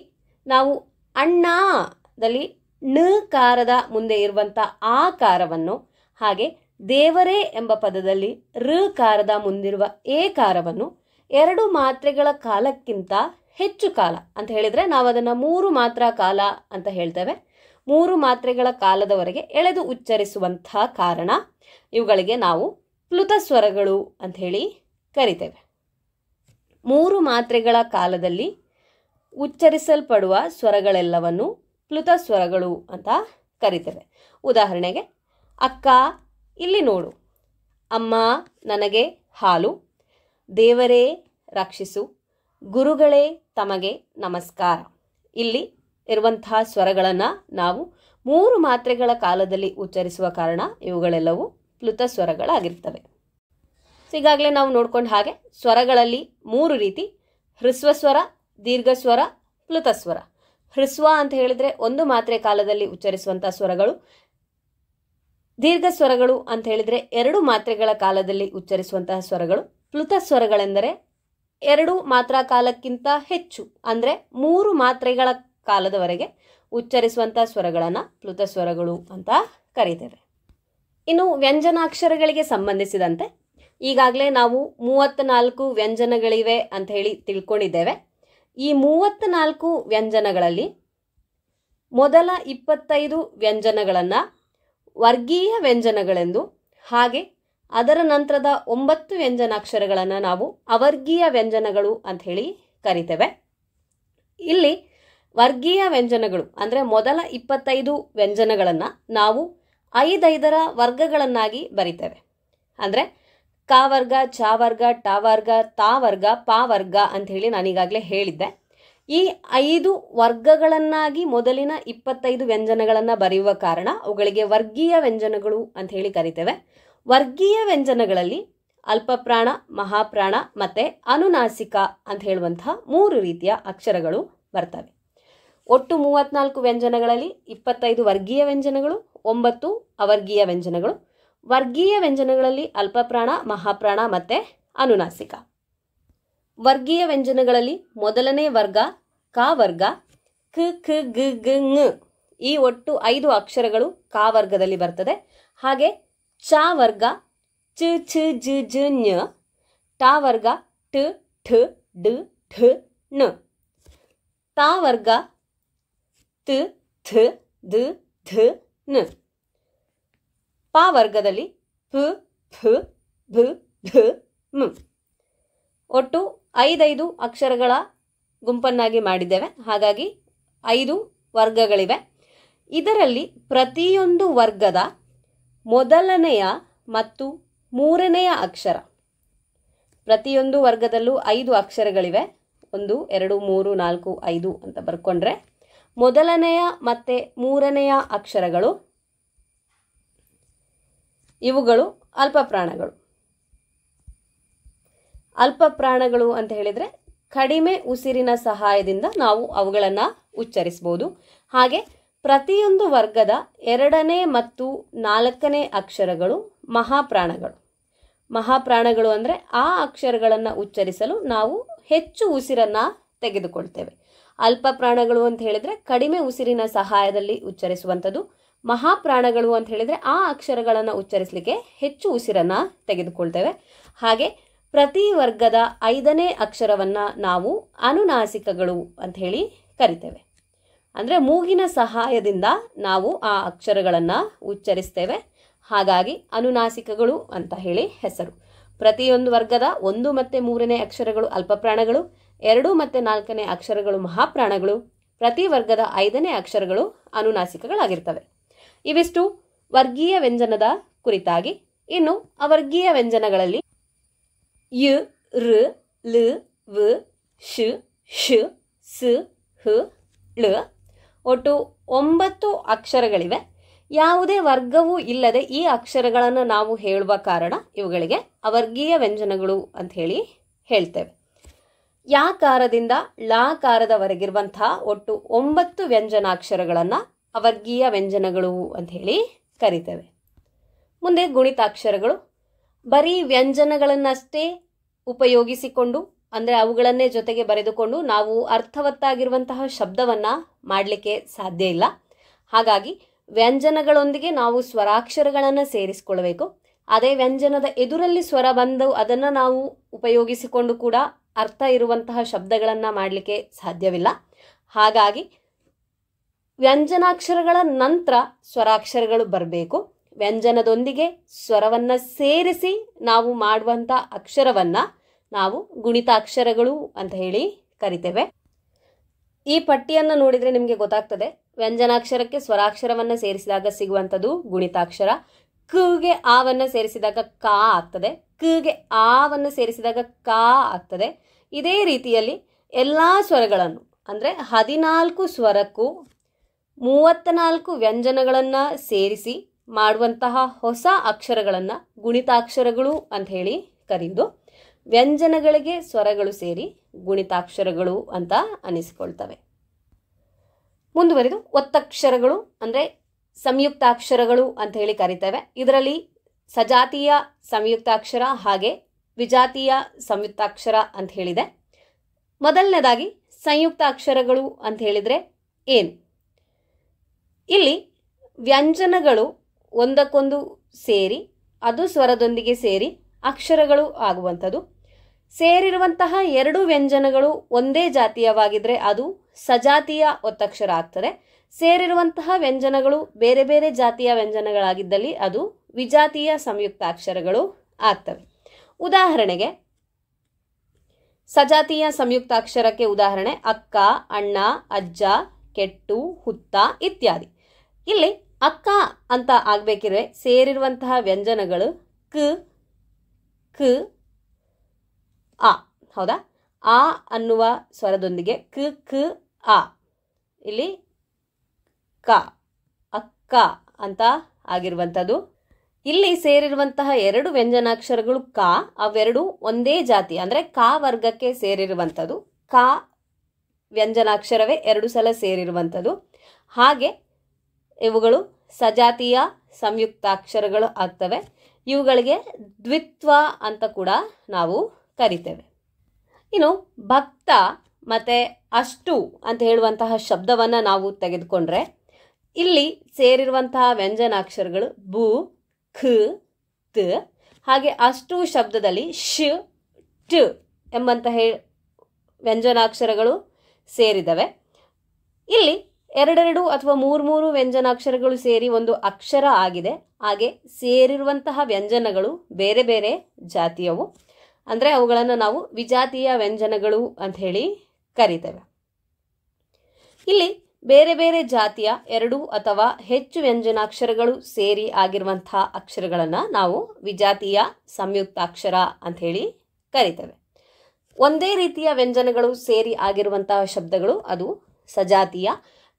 Speaker 1: ನಾವು ಅಣ್ಣದಲ್ಲಿ ನ ಕಾರದ ಮುಂದೆ ಇರುವಂಥ ಆ ಕಾರವನ್ನು, ಹಾಗೆ ದೇವರೇ ಎಂಬ ಪದದಲ್ಲಿ ಋ ಕಾರದ ಮುಂದಿರುವ ಎ ಕಾರವನ್ನು 2 ಮಾತ್ರೆಗಳ ಕಾಲಕ್ಕಿಂತ ಹೆಚ್ಚು ಕಾಲ ಅಂತ ಹೇಳಿದರೆ ನಾವು ಅದನ್ನು 3 ಮಾತ್ರಾ ಕಾಲ ಅಂತ ಹೇಳ್ತೇವೆ. 3 ಮಾತ್ರೆಗಳ ಕಾಲದವರೆಗೆ ಎಳೆದು ಉಚ್ಚರಿಸುವಂತಹ ಕಾರಣ ಇವುಗಳಿಗೆ ನಾವು ಪ್ಲುತ ಸ್ವರಗಳು ಅಂತ ಹೇಳಿ ಕರಿತೇವೆ. 3 ಮಾತ್ರೆಗಳ ಕಾಲದಲ್ಲಿ ಉಚ್ಚರಿಸಲ್ಪಡುವ ಸ್ವರಗಳೆಲ್ಲವನ್ನು ಪ್ಲುತ ಸ್ವರಗಳು ಅಂತ ಕರಿತೇವೆ. ಉದಾಹರಣೆಗೆ, ಅಕ್ಕ ಇಲ್ಲಿ ನೋಡು, ಅಮ್ಮ ನನಗೆ ಹಾಲು, ದೇವರೇ ರಕ್ಷಿಸು, ಗುರುಗಳೇ ತಮಗೆ ನಮಸ್ಕಾರ. ಇಲ್ಲಿ ಇರುವಂತಹ ಸ್ವರಗಳನ್ನು ನಾವು 3 ಮಾತ್ರೆಗಳ ಕಾಲದಲ್ಲಿ ಉಚ್ಚರಿಸುವ ಕಾರಣ ಇವುಗಳೆಲ್ಲವೂ ಪ್ಲುತ ಸ್ವರಗಳಾಗಿರ್ತವೆ. ಈಗಾಗಲೇ ನಾವು ನೋಡ್ಕೊಂಡು ಹಾಗೆ ಸ್ವರಗಳಲ್ಲಿ 3 ರೀತಿ: ಹ್ರಸ್ವ ಸ್ವರ, ದೀರ್ಘ ಸ್ವರ, ಪ್ಲುತ ಸ್ವರ. ಹ್ರಸ್ವ ಅಂತ ಹೇಳಿದರೆ 1 ಮಾತ್ರೆ ಕಾಲದಲ್ಲಿ ಉಚ್ಚರಿಸುವಂತಹ ಸ್ವರಗಳು. ದೀರ್ಘ ಸ್ವರಗಳು ಅಂತ ಹೇಳಿದರೆ 2 ಮಾತ್ರೆಗಳ ಕಾಲದಲ್ಲಿ ಉಚ್ಚರಿಸುವಂತಹ ಸ್ವರಗಳು. ಪ್ಲುತ ಸ್ವರಗಳೆಂದರೆ 2 ಮಾತ್ರಾ ಕಾಲಕ್ಕಿಂತ ಹೆಚ್ಚು, ಅಂದರೆ 3 ಮಾತ್ರೆಗಳ ಕಾಲದವರೆಗೆ ಉಚ್ಚರಿಸುವಂತಹ ಸ್ವರಗಳನ್ನು ಪ್ಲುತ ಸ್ವರಗಳು ಅಂತ ಕರೀತೇವೆ. ಇನ್ನು ವ್ಯಂಜನಾಕ್ಷರಗಳಿಗೆ ಸಂಬಂಧಿಸಿದಂತೆ ಈಗಾಗಲೇ ನಾವು 34 ವ್ಯಂಜನಗಳಿವೆ ಅಂತ ಹೇಳಿ ತಿಳ್ಕೊಂಡಿದ್ದೇವೆ. ಈ 34 ವ್ಯಂಜನಗಳಲ್ಲಿ ಮೊದಲ 25 ವ್ಯಂಜನಗಳನ್ನು ವರ್ಗೀಯ ವ್ಯಂಜನಗಳೆಂದು, ಹಾಗೆ ಅದರ ನಂತರದ 9 ವ್ಯಂಜನಾಕ್ಷರಗಳನ್ನು ನಾವು ಅವರ್ಗೀಯ ವ್ಯಂಜನಗಳು ಅಂತ ಹೇಳಿ ಕರಿತೇವೆ. ಇಲ್ಲಿ ವರ್ಗೀಯ ವ್ಯಂಜನಗಳು ಅಂದರೆ ಮೊದಲ 25 ವ್ಯಂಜನಗಳನ್ನು ನಾವು 5 ವರ್ಗಗಳನ್ನಾಗಿ ಬರಿತೇವೆ. ಅಂದರೆ ಕ ವರ್ಗ, ಚ ವರ್ಗ, ಟ ವರ್ಗ, ತಾ ವರ್ಗ, ಪ ವರ್ಗ ಅಂಥೇಳಿ ನಾನೀಗಾಗಲೇ ಹೇಳಿದ್ದೆ. ಈ 5 ವರ್ಗಗಳನ್ನಾಗಿ ಮೊದಲಿನ 25 ವ್ಯಂಜನಗಳನ್ನು ಬರೆಯುವ ಕಾರಣ ಅವುಗಳಿಗೆ ವರ್ಗೀಯ ವ್ಯಂಜನಗಳು ಅಂತ ಹೇಳಿ ಕರಿತೇವೆ. ವರ್ಗೀಯ ವ್ಯಂಜನಗಳಲ್ಲಿ ಅಲ್ಪಪ್ರಾಣ, ಮಹಾಪ್ರಾಣ ಮತ್ತು ಅನುನಾಸಿಕ ಅಂತ ಹೇಳುವಂತಹ 3 ರೀತಿಯ ಅಕ್ಷರಗಳು ಬರ್ತವೆ. ಒಟ್ಟು 34 ವ್ಯಂಜನಗಳಲ್ಲಿ 25 ವರ್ಗೀಯ ವ್ಯಂಜನಗಳು, 9 ಅವರ್ಗೀಯ ವ್ಯಂಜನಗಳು. ವರ್ಗೀಯ ವ್ಯಂಜನಗಳಲ್ಲಿ ಅಲ್ಪಪ್ರಾಣ, ಮಹಾಪ್ರಾಣ ಮತ್ತು ಅನುನಾಸಿಕ. ವರ್ಗೀಯ ವ್ಯಂಜನಗಳಲ್ಲಿ ಮೊದಲನೇ ವರ್ಗ ಕ ವರ್ಗ, ಕ ಖ ಗ ಗ ङ. ಈ ಒಟ್ಟು 5 ಅಕ್ಷರಗಳು ಕ ವರ್ಗದಲ್ಲಿ ಬರ್ತದೆ. ಹಾಗೆ ಚ ವರ್ಗ ಚ ಛ ಜ ಜ ಞ. ಟ ವರ್ಗ ಟ ಠ ಡ ಢ ಣ. ತಾ ವರ್ಗ ತ ಥ ದ ಧ ನ. ಪ ವರ್ಗದಲ್ಲಿ ಪ ಫ ಭ ಧ ಮ. ಒಟ್ಟು 5 ಅಕ್ಷರಗಳ ಗುಂಪನ್ನಾಗಿ ಮಾಡಿದ್ದೇವೆ. ಹಾಗಾಗಿ 5 ವರ್ಗಗಳಿವೆ. ಇದರಲ್ಲಿ ಪ್ರತಿಯೊಂದು ವರ್ಗದ ಮೊದಲನೆಯ ಮತ್ತು 3ನೆಯ ಅಕ್ಷರ, ಪ್ರತಿಯೊಂದು ವರ್ಗದಲ್ಲೂ 5 ಅಕ್ಷರಗಳಿವೆ. 1 2 3 4 5 ಅಂತ ಬರ್ಕೊಂಡ್ರೆ ಮೊದಲನೆಯ ಮತ್ತು 3ನೆಯ ಅಕ್ಷರಗಳು ಇವುಗಳು ಅಲ್ಪಪ್ರಾಣಗಳು. ಅಲ್ಪಪ್ರಾಣಗಳು ಅಂತ ಹೇಳಿದರೆ ಕಡಿಮೆ ಉಸಿರಿನ ಸಹಾಯದಿಂದ ನಾವು ಅವುಗಳನ್ನು ಉಚ್ಚರಿಸಬಹುದು. ಹಾಗೆ ಪ್ರತಿಯೊಂದು ವರ್ಗದ 2ನೇ ಮತ್ತು 4ನೇ ಅಕ್ಷರಗಳು ಮಹಾಪ್ರಾಣಗಳು. ಮಹಾಪ್ರಾಣಗಳು ಅಂದರೆ ಆ ಅಕ್ಷರಗಳನ್ನು ಉಚ್ಚರಿಸಲು ನಾವು ಹೆಚ್ಚು ಉಸಿರನ್ನು ತೆಗೆದುಕೊಳ್ತೇವೆ. ಅಲ್ಪಪ್ರಾಣಗಳು ಅಂತ ಹೇಳಿದರೆ ಕಡಿಮೆ ಉಸಿರಿನ ಸಹಾಯದಲ್ಲಿ ಉಚ್ಚರಿಸುವಂಥದ್ದು. ಮಹಾಪ್ರಾಣಗಳು ಅಂತ ಹೇಳಿದರೆ ಆ ಅಕ್ಷರಗಳನ್ನು ಉಚ್ಚರಿಸಲಿಕ್ಕೆ ಹೆಚ್ಚು ಉಸಿರನ್ನು ತೆಗೆದುಕೊಳ್ತೇವೆ. ಹಾಗೆ ಪ್ರತಿ ವರ್ಗದ 5ನೇ ಅಕ್ಷರವನ್ನು ನಾವು ಅನುನಾಸಿಕಗಳು ಅಂತ ಹೇಳಿ ಕರಿತೇವೆ. ಅಂದರೆ ಮೂಗಿನ ಸಹಾಯದಿಂದ ನಾವು ಆ ಅಕ್ಷರಗಳನ್ನು ಉಚ್ಚರಿಸ್ತೇವೆ. ಹಾಗಾಗಿ ಅನುನಾಸಿಕಗಳು ಅಂತ ಹೇಳಿ ಹೆಸರು. ಪ್ರತಿಯೊಂದು ವರ್ಗದ 1 ಮತ್ತು 3ನೇ ಅಕ್ಷರಗಳು ಅಲ್ಪಪ್ರಾಣಗಳು, 2 ಮತ್ತು 4ನೇ ಅಕ್ಷರಗಳು ಮಹಾಪ್ರಾಣಗಳು, ಪ್ರತಿ ವರ್ಗದ 5ನೇ ಅಕ್ಷರಗಳು ಅನುನಾಸಿಕಗಳಾಗಿರ್ತವೆ. ಇವಿಷ್ಟು ವರ್ಗೀಯ ವ್ಯಂಜನದ ಕುರಿತಾಗಿ. ಇನ್ನು ಅವರ್ಗೀಯ ವ್ಯಂಜನಗಳಲ್ಲಿ ಯ, ರ, ಲ, ವ, ಶ, ಶ, ಸ, ಹ, ಳ ಒಟ್ಟು 9 ಅಕ್ಷರಗಳಿವೆ. ಯಾವುದೇ ವರ್ಗವೂ ಇಲ್ಲದೆ ಈ ಅಕ್ಷರಗಳನ್ನು ನಾವು ಹೇಳುವ ಕಾರಣ ಇವುಗಳಿಗೆ ಅವರ್ಗೀಯ ವ್ಯಂಜನಗಳು ಅಂತ ಹೇಳಿ ಹೇಳ್ತೇವೆ. ಯಾಕಾರದಿಂದ ಲಾಕಾರದವರೆಗಿರುವಂತಹ ಒಟ್ಟು 9 ವ್ಯಂಜನಾಕ್ಷರಗಳನ್ನು ಅವರ್ಗೀಯ ವ್ಯಂಜನಗಳು ಅಂತ ಹೇಳಿ ಕರಿತೇವೆ. ಮುಂದೆ ಗುಣಿತಾಕ್ಷರಗಳು. ಬರೀ ವ್ಯಂಜನಗಳನ್ನಷ್ಟೇ ಉಪಯೋಗಿಸಿಕೊಂಡು, ಅಂದರೆ ಅವುಗಳನ್ನೇ ಜೊತೆಗೆ ಬರೆದುಕೊಂಡು ನಾವು ಅರ್ಥವತ್ತಾಗಿರುವಂತಹ ಶಬ್ದವನ್ನು ಮಾಡಲಿಕ್ಕೆ ಸಾಧ್ಯ ಇಲ್ಲ. ಹಾಗಾಗಿ ವ್ಯಂಜನಗಳೊಂದಿಗೆ ನಾವು ಸ್ವರಾಕ್ಷರಗಳನ್ನು ಸೇರಿಸಿಕೊಳ್ಳಬೇಕು. ಅದೇ ವ್ಯಂಜನದ ಎದುರಲ್ಲಿ ಸ್ವರ ಬಂದು ಅದನ್ನು ನಾವು ಉಪಯೋಗಿಸಿಕೊಂಡು ಕೂಡ ಅರ್ಥ ಇರುವಂತಹ ಶಬ್ದಗಳನ್ನು ಮಾಡಲಿಕ್ಕೆ ಸಾಧ್ಯವಿಲ್ಲ. ಹಾಗಾಗಿ ವ್ಯಂಜನಾಕ್ಷರಗಳ ನಂತರ ಸ್ವರಾಕ್ಷರಗಳು ಬರಬೇಕು. ವ್ಯಂಜನದೊಂದಿಗೆ ಸ್ವರವನ್ನು ಸೇರಿಸಿ ನಾವು ಮಾಡುವಂಥ ಅಕ್ಷರವನ್ನು ನಾವು ಗುಣಿತಾಕ್ಷರಗಳು ಅಂತ ಹೇಳಿ ಕರಿತೇವೆ. ಈ ಪಟ್ಟಿಯನ್ನು ನೋಡಿದರೆ ನಿಮಗೆ ಗೊತ್ತಾಗ್ತದೆ, ವ್ಯಂಜನಾಕ್ಷರಕ್ಕೆ ಸ್ವರಾಕ್ಷರವನ್ನು ಸೇರಿಸಿದಾಗ ಸಿಗುವಂಥದ್ದು ಗುಣಿತಾಕ್ಷರ. ಕಿಗೆ ಆವನ್ನು ಸೇರಿಸಿದಾಗ ಕಾ ಆಗ್ತದೆ, ಕಿಗೆ ಆವನ್ನು ಸೇರಿಸಿದಾಗ ಕಾ ಆಗ್ತದೆ. ಇದೇ ರೀತಿಯಲ್ಲಿ ಎಲ್ಲ ಸ್ವರಗಳನ್ನು ಅಂದರೆ 14 ಸ್ವರಕ್ಕೂ 34 ವ್ಯಂಜನಗಳನ್ನು ಸೇರಿಸಿ ಮಾಡುವಂತಹ ಹೊಸ ಅಕ್ಷರಗಳನ್ನು ಗುಣಿತಾಕ್ಷರಗಳು ಅಂತ ಹೇಳಿ ಕರೆಯುವುದು. ವ್ಯಂಜನಗಳಿಗೆ ಸ್ವರಗಳು ಸೇರಿ ಗುಣಿತಾಕ್ಷರಗಳು ಅಂತ ಅನಿಸಿಕೊಳ್ತವೆ. ಮುಂದುವರಿದು ಒತ್ತಕ್ಷರಗಳು ಅಂದರೆ ಸಂಯುಕ್ತಾಕ್ಷರಗಳು ಅಂತ ಹೇಳಿ ಕರಿತೇವೆ. ಇದರಲ್ಲಿ ಸಜಾತೀಯ ಸಂಯುಕ್ತಾಕ್ಷರ ಹಾಗೆ ವಿಜಾತೀಯ ಸಂಯುಕ್ತಾಕ್ಷರ ಅಂತ ಹೇಳಿದೆ. ಮೊದಲನೇದಾಗಿ ಸಂಯುಕ್ತಾಕ್ಷರಗಳು ಅಂತ ಹೇಳಿದರೆ ಏನು? ಇಲ್ಲಿ ವ್ಯಂಜನಗಳು ಒಂದಕ್ಕೊಂದು ಸೇರಿ ಅದು ಸ್ವರದೊಂದಿಗೆ ಸೇರಿ ಅಕ್ಷರಗಳು ಆಗುವಂಥದ್ದು. ಸೇರಿರುವಂತಹ ಎರಡು ವ್ಯಂಜನಗಳು ಒಂದೇ ಜಾತೀಯವಾಗಿದ್ದರೆ ಅದು ಸಜಾತೀಯ ಒತ್ತಕ್ಷರ ಆಗ್ತದೆ. ಸೇರಿರುವಂತಹ ವ್ಯಂಜನಗಳು ಬೇರೆ ಬೇರೆ ಜಾತಿಯ ವ್ಯಂಜನಗಳಾಗಿದ್ದಲ್ಲಿ ಅದು ವಿಜಾತೀಯ ಸಂಯುಕ್ತಾಕ್ಷರಗಳು ಆಗ್ತವೆ. ಉದಾಹರಣೆಗೆ ಸಜಾತೀಯ ಸಂಯುಕ್ತಾಕ್ಷರಕ್ಕೆ ಉದಾಹರಣೆ ಅಕ್ಕ, ಅಣ್ಣ, ಅಜ್ಜ, ಕೆಟ್ಟು, ಹುತ್ತ ಇತ್ಯಾದಿ. ಇಲ್ಲಿ ಅಕ್ಕ ಅಂತ ಆಗಬೇಕಿದ್ರೆ ಸೇರಿರುವಂತಹ ವ್ಯಂಜನಗಳು ಕ, ಕ, ಆ. ಹೌದಾ? ಆ ಅನ್ನುವ ಸ್ವರದೊಂದಿಗೆ ಕ, ಕ, ಆ. ಇಲ್ಲಿ ಕ, ಅಕ್ಕ ಅಂತ ಆಗಿರುವಂಥದ್ದು. ಇಲ್ಲಿ ಸೇರಿರುವಂತಹ ಎರಡು ವ್ಯಂಜನಾಕ್ಷರಗಳು ಕ, ಅವೆರಡು ಒಂದೇ ಜಾತಿ ಅಂದರೆ ಕ ವರ್ಗಕ್ಕೆ ಸೇರಿರುವಂಥದ್ದು. ಕ ವ್ಯಂಜನಾಕ್ಷರವೇ ಎರಡು ಸಲ ಸೇರಿರುವಂಥದ್ದು. ಹಾಗೆ ಇವುಗಳು ಸಜಾತೀಯ ಸಂಯುಕ್ತಾಕ್ಷರಗಳು ಆಗ್ತವೆ. ಇವುಗಳಿಗೆ ದ್ವಿತ್ವ ಅಂತ ಕೂಡ ನಾವು ಕರಿತೇವೆ. ಇನ್ನು ಭಕ್ತ ಮತ್ತು ಅಷ್ಟು ಅಂತ ಹೇಳುವಂತಹ ಶಬ್ದವನ್ನು ನಾವು ತೆಗೆದುಕೊಂಡ್ರೆ ಇಲ್ಲಿ ಸೇರಿರುವಂತಹ ವ್ಯಂಜನಾಕ್ಷರಗಳು ಬು, ಖ, ತ. ಹಾಗೆ ಅಷ್ಟು ಶಬ್ದದಲ್ಲಿ ಶ, ಟ ಎಂಬಂತಹ ವ್ಯಂಜನಾಕ್ಷರಗಳು ಸೇರಿದವೆ. ಇಲ್ಲಿ ಎರಡೆರಡು ಅಥವಾ ಮೂರು ವ್ಯಂಜನಾಕ್ಷರಗಳು ಸೇರಿ ಒಂದು ಅಕ್ಷರ ಆಗಿದೆ. ಹಾಗೆ ಸೇರಿರುವಂತಹ ವ್ಯಂಜನಗಳು ಬೇರೆ ಬೇರೆ ಜಾತಿಯವು, ಅಂದರೆ ಅವುಗಳನ್ನು ನಾವು ವಿಜಾತೀಯ ವ್ಯಂಜನಗಳು ಅಂತ ಹೇಳಿ ಕರಿತೇವೆ. ಇಲ್ಲಿ ಬೇರೆ ಬೇರೆ ಜಾತಿಯ ಎರಡು ಅಥವಾ ಹೆಚ್ಚು ವ್ಯಂಜನಾಕ್ಷರಗಳು ಸೇರಿ ಆಗಿರುವಂತಹ ಅಕ್ಷರಗಳನ್ನು ನಾವು ವಿಜಾತೀಯ ಸಂಯುಕ್ತಾಕ್ಷರ ಅಂತ ಹೇಳಿ ಕರಿತೇವೆ. ಒಂದೇ ರೀತಿಯ ವ್ಯಂಜನಗಳು ಸೇರಿ ಆಗಿರುವಂತಹ ಶಬ್ದಗಳು ಅದು ಸಜಾತೀಯ.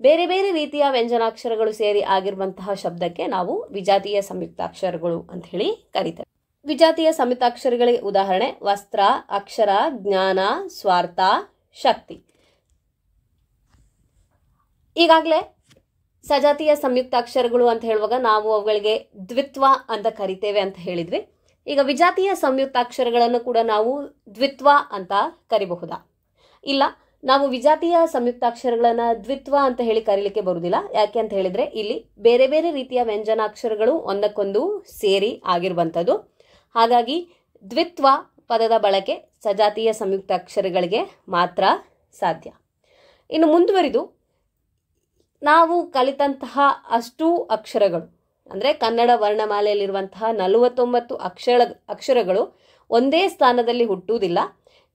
Speaker 1: ಬೇರೆ ಬೇರೆ ರೀತಿಯ ವ್ಯಂಜನಾಕ್ಷರಗಳು ಸೇರಿ ಆಗಿರುವಂತಹ ಶಬ್ದಕ್ಕೆ ನಾವು ವಿಜಾತೀಯ ಸಂಯುಕ್ತಾಕ್ಷರಗಳು ಅಂತ ಹೇಳಿ ಕರಿತೇವೆ. ವಿಜಾತೀಯ ಸಂಯುಕ್ತಾಕ್ಷರಗಳಿಗೆ ಉದಾಹರಣೆ ವಸ್ತ್ರ, ಅಕ್ಷರ, ಜ್ಞಾನ, ಸ್ವಾರ್ಥ, ಶಕ್ತಿ. ಈಗಾಗಲೇ ಸಜಾತೀಯ ಸಂಯುಕ್ತಾಕ್ಷರಗಳು ಅಂತ ಹೇಳುವಾಗ ನಾವು ಅವುಗಳಿಗೆ ದ್ವಿತ್ವ ಅಂತ ಕರಿತೇವೆ ಅಂತ ಹೇಳಿದ್ವಿ. ಈಗ ವಿಜಾತೀಯ ಸಂಯುಕ್ತಾಕ್ಷರಗಳನ್ನು ಕೂಡ ನಾವು ದ್ವಿತ್ವ ಅಂತ ಕರಿಬಹುದಾ? ಇಲ್ಲ, ನಾವು ವಿಜಾತೀಯ ಸಂಯುಕ್ತಾಕ್ಷರಗಳನ್ನು ದ್ವಿತ್ವ ಅಂತ ಹೇಳಿ ಕರೀಲಿಕ್ಕೆ ಬರುವುದಿಲ್ಲ. ಯಾಕೆ ಅಂತ ಹೇಳಿದರೆ ಇಲ್ಲಿ ಬೇರೆ ಬೇರೆ ರೀತಿಯ ವ್ಯಂಜನಾಕ್ಷರಗಳು ಒಂದಕ್ಕೊಂದು ಸೇರಿ ಆಗಿರುವಂಥದ್ದು. ಹಾಗಾಗಿ ದ್ವಿತ್ವ ಪದದ ಬಳಕೆ ಸಜಾತೀಯ ಸಂಯುಕ್ತಾಕ್ಷರಗಳಿಗೆ ಮಾತ್ರ ಸಾಧ್ಯ. ಇನ್ನು ಮುಂದುವರಿದು ನಾವು ಕಲಿತಂತಹ ಅಷ್ಟೂ ಅಕ್ಷರಗಳು ಅಂದರೆ ಕನ್ನಡ ವರ್ಣಮಾಲೆಯಲ್ಲಿರುವಂತಹ 49 ಅಕ್ಷರಗಳು ಒಂದೇ ಸ್ಥಾನದಲ್ಲಿ ಹುಟ್ಟುವುದಿಲ್ಲ.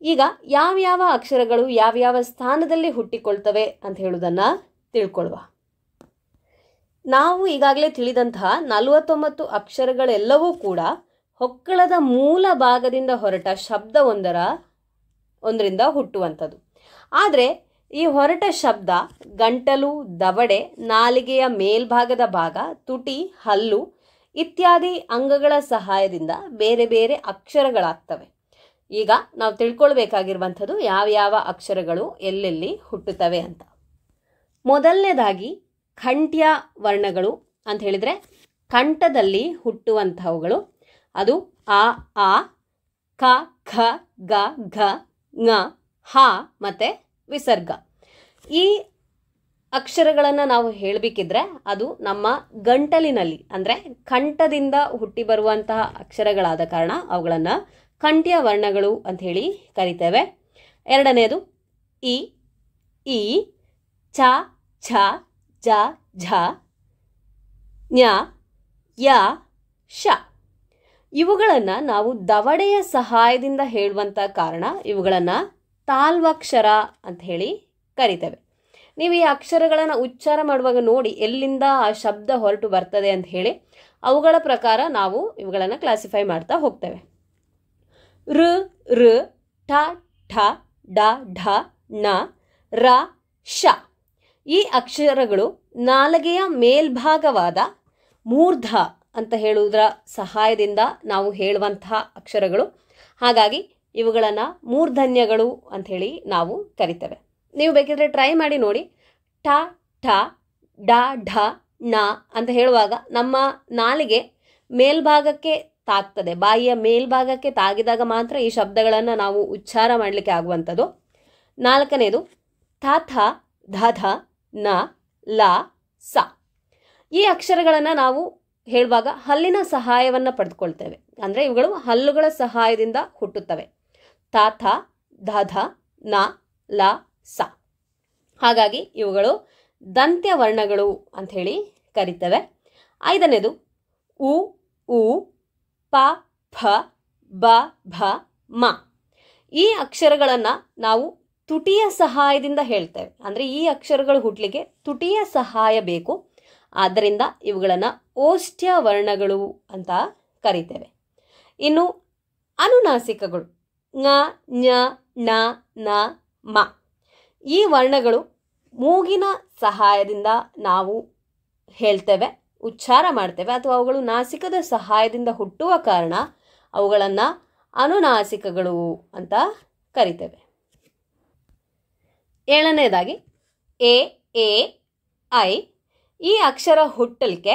Speaker 1: ಈಗ ಯಾವ್ಯಾವ ಅಕ್ಷರಗಳು ಯಾವ್ಯಾವ ಸ್ಥಾನದಲ್ಲಿ ಹುಟ್ಟಿಕೊಳ್ತವೆ ಅಂತ ಹೇಳುವುದನ್ನು ತಿಳ್ಕೊಳ್ಳುವ. ನಾವು ಈಗಾಗಲೇ ತಿಳಿದಂತಹ 49 ಅಕ್ಷರಗಳೆಲ್ಲವೂ ಕೂಡ ಹೊಕ್ಕಳದ ಮೂಲ ಭಾಗದಿಂದ ಹೊರಟ ಶಬ್ದ ಒಂದರಿಂದ ಹುಟ್ಟುವಂಥದ್ದು. ಆದರೆ ಈ ಹೊರಟ ಶಬ್ದ ಗಂಟಲು, ದವಡೆ, ನಾಲಿಗೆಯ ಮೇಲ್ಭಾಗದ ಭಾಗ, ತುಟಿ, ಹಲ್ಲು ಇತ್ಯಾದಿ ಅಂಗಗಳ ಸಹಾಯದಿಂದ ಬೇರೆ ಬೇರೆ ಅಕ್ಷರಗಳಾಗ್ತವೆ. ಈಗ ನಾವು ತಿಳ್ಕೊಳ್ಬೇಕಾಗಿರುವಂಥದ್ದು ಯಾವ್ಯಾವ ಅಕ್ಷರಗಳು ಎಲ್ಲೆಲ್ಲಿ ಹುಟ್ಟುತ್ತವೆ ಅಂತ. ಮೊದಲನೇದಾಗಿ ಕಂಠ್ಯ ವರ್ಣಗಳು ಅಂತ ಹೇಳಿದರೆ ಕಂಠದಲ್ಲಿ ಹುಟ್ಟುವಂಥವುಗಳು. ಅದು ಆ, ಆ, ಕ, ಖ, ಗ, ಘ, ङ, ಹ ಮತ್ತು ವಿಸರ್ಗ. ಈ ಅಕ್ಷರಗಳನ್ನು ನಾವು ಹೇಳಬೇಕಿದ್ರೆ ಅದು ನಮ್ಮ ಗಂಟಲಿನಲ್ಲಿ ಅಂದರೆ ಕಂಠದಿಂದ ಹುಟ್ಟಿ ಬರುವಂತಹ ಅಕ್ಷರಗಳಾದ ಕಾರಣ ಅವುಗಳನ್ನು ಕಂಠ್ಯ ವರ್ಣಗಳು ಅಂತ ಹೇಳಿ ಕರಿತೇವೆ. ಎರಡನೆಯದು ಇ, ಈ, ಚ, ಛ, ಜ ಝ ಜ್ಞ ಯ ಶ. ಇವುಗಳನ್ನು ನಾವು ದವಡೆಯ ಸಹಾಯದಿಂದ ಹೇಳುವಂಥ ಕಾರಣ ಇವುಗಳನ್ನು ತಾಲ್ವಾಕ್ಷರ ಅಂತ ಹೇಳಿ ಕರಿತೇವೆ. ನೀವು ಈ ಅಕ್ಷರಗಳನ್ನು ಉಚ್ಚಾರ ಮಾಡುವಾಗ ನೋಡಿ ಎಲ್ಲಿಂದ ಆ ಶಬ್ದ ಹೊರಟು ಬರ್ತದೆ ಅಂತ ಹೇಳಿ ಅವುಗಳ ಪ್ರಕಾರ ನಾವು ಇವುಗಳನ್ನು ಕ್ಲಾಸಿಫೈ ಮಾಡ್ತಾ ಹೋಗ್ತೇವೆ. ಋ ಋ ಠ ಠ ಡ ಢ ಣ ರ ಶ. ಈ ಅಕ್ಷರಗಳು ನಾಲಿಗೆಯ ಮೇಲ್ಭಾಗವಾದ ಮೂರ್ಧ ಅಂತ ಹೇಳುವುದರ ಸಹಾಯದಿಂದ ನಾವು ಹೇಳುವಂತಹ ಅಕ್ಷರಗಳು. ಹಾಗಾಗಿ ಇವುಗಳನ್ನು ಮೂರ್ಧನ್ಯಗಳು ಅಂಥೇಳಿ ನಾವು ಕರಿತೇವೆ. ನೀವು ಬೇಕಿದ್ರೆ ಟ್ರೈ ಮಾಡಿ ನೋಡಿ. ಠ ಠ ಡ ಢ ಣ ಅಂತ ಹೇಳುವಾಗ ನಮ್ಮ ನಾಲಿಗೆ ಮೇಲ್ಭಾಗಕ್ಕೆ ತಾಗ್ತದೆ, ಬಾಯಿಯ ಮೇಲ್ಭಾಗಕ್ಕೆ ತಾಗಿದಾಗ ಮಾತ್ರ ಈ ಶಬ್ದಗಳನ್ನು ನಾವು ಉಚ್ಚಾರ ಮಾಡಲಿಕ್ಕೆ ಆಗುವಂಥದ್ದು. ನಾಲ್ಕನೇದು ಥ ಥ ಧ ಧ ನ ಲ ಸ. ಈ ಅಕ್ಷರಗಳನ್ನು ನಾವು ಹೇಳುವಾಗ ಹಲ್ಲಿನ ಸಹಾಯವನ್ನು ಪಡೆದುಕೊಳ್ತೇವೆ. ಅಂದರೆ ಇವುಗಳು ಹಲ್ಲುಗಳ ಸಹಾಯದಿಂದ ಹುಟ್ಟುತ್ತವೆ. ಥ ಥ ಧ ಧ ನ ಲ ಸ. ಹಾಗಾಗಿ ಇವುಗಳು ದಂತ್ಯ ವರ್ಣಗಳು ಅಂಥೇಳಿ ಕರಿತೇವೆ. ಐದನೇದು ಉ ಉ ಪ ಫ ಬ ಭ ಮ. ಈ ಅಕ್ಷರಗಳನ್ನು ನಾವು ತುಟಿಯ ಸಹಾಯದಿಂದ ಹೇಳ್ತೇವೆ. ಅಂದರೆ ಈ ಅಕ್ಷರಗಳು ಹುಟ್ಟಲಿಕ್ಕೆ ತುಟಿಯ ಸಹಾಯ ಬೇಕು. ಆದ್ದರಿಂದ ಇವುಗಳನ್ನು ಓಷ್ಠ್ಯ ವರ್ಣಗಳು ಅಂತ ಕರಿತೇವೆ. ಇನ್ನು ಅನುನಾಸಿಕಗಳು ङ ಞ ಣ ನ ಮ. ಈ ವರ್ಣಗಳು ಮೂಗಿನ ಸಹಾಯದಿಂದ ನಾವು ಹೇಳ್ತೇವೆ, ಉಚ್ಚಾರ ಮಾಡ್ತೇವೆ, ಅಥವಾ ಅವುಗಳು ನಾಸಿಕದ ಸಹಾಯದಿಂದ ಹುಟ್ಟುವ ಕಾರಣ ಅವುಗಳನ್ನು ಅನುನಾಸಿಕಗಳು ಅಂತ ಕರಿತೇವೆ. ಏಳನೇದಾಗಿ ಎ ಎ ಐ. ಈ ಅಕ್ಷರ ಹುಟ್ಟಲಿಕ್ಕೆ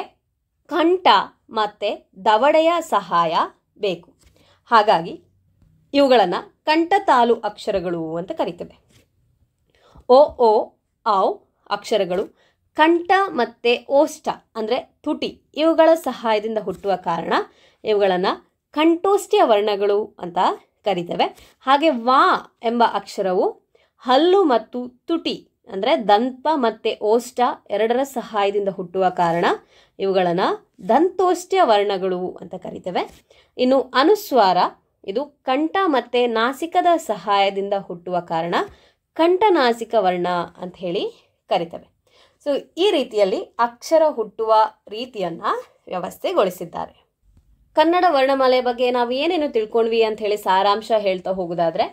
Speaker 1: ಕಂಠ ಮತ್ತು ದವಡೆಯ ಸಹಾಯ ಬೇಕು. ಹಾಗಾಗಿ ಇವುಗಳನ್ನು ಕಂಠತಾಲು ಅಕ್ಷರಗಳು ಅಂತ ಕರಿತೇವೆ. ಓ ಓ ಔ ಅಕ್ಷರಗಳು ಕಂಠ ಮತ್ತು ಓಷ್ಠ ಅಂದರೆ ತುಟಿ ಇವುಗಳ ಸಹಾಯದಿಂದ ಹುಟ್ಟುವ ಕಾರಣ ಇವುಗಳನ್ನು ಕಂಠೋಷ್ಠ್ಯ ವರ್ಣಗಳು ಅಂತ ಕರಿತೇವೆ. ಹಾಗೆ ವಾ ಎಂಬ ಅಕ್ಷರವು ಹಲ್ಲು ಮತ್ತು ತುಟಿ ಅಂದರೆ ದಂತ ಮತ್ತು ಓಷ್ಠ ಎರಡರ ಸಹಾಯದಿಂದ ಹುಟ್ಟುವ ಕಾರಣ ಇವುಗಳನ್ನು ದಂತೋಷ್ಠ್ಯ ವರ್ಣಗಳು ಅಂತ ಕರಿತೇವೆ. ಇನ್ನು ಅನುಸ್ವಾರ ಇದು ಕಂಠ ಮತ್ತು ನಾಸಿಕದ ಸಹಾಯದಿಂದ ಹುಟ್ಟುವ ಕಾರಣ ಕಂಠನಾಸಿಕ ವರ್ಣ ಅಂತ ಹೇಳಿ ಕರಿತೇವೆ. ಸೊ ಈ ರೀತಿಯಲ್ಲಿ ಅಕ್ಷರ ಹುಟ್ಟುವ ರೀತಿಯನ್ನು ವ್ಯವಸ್ಥೆಗೊಳಿಸಿದ್ದಾರೆ. ಕನ್ನಡ ವರ್ಣಮಾಲೆಯ ಬಗ್ಗೆ ನಾವು ಏನೇನು ತಿಳ್ಕೊಂಡ್ವಿ ಅಂತ ಹೇಳಿ ಸಾರಾಂಶ ಹೇಳ್ತಾ ಹೋಗೋದಾದರೆ,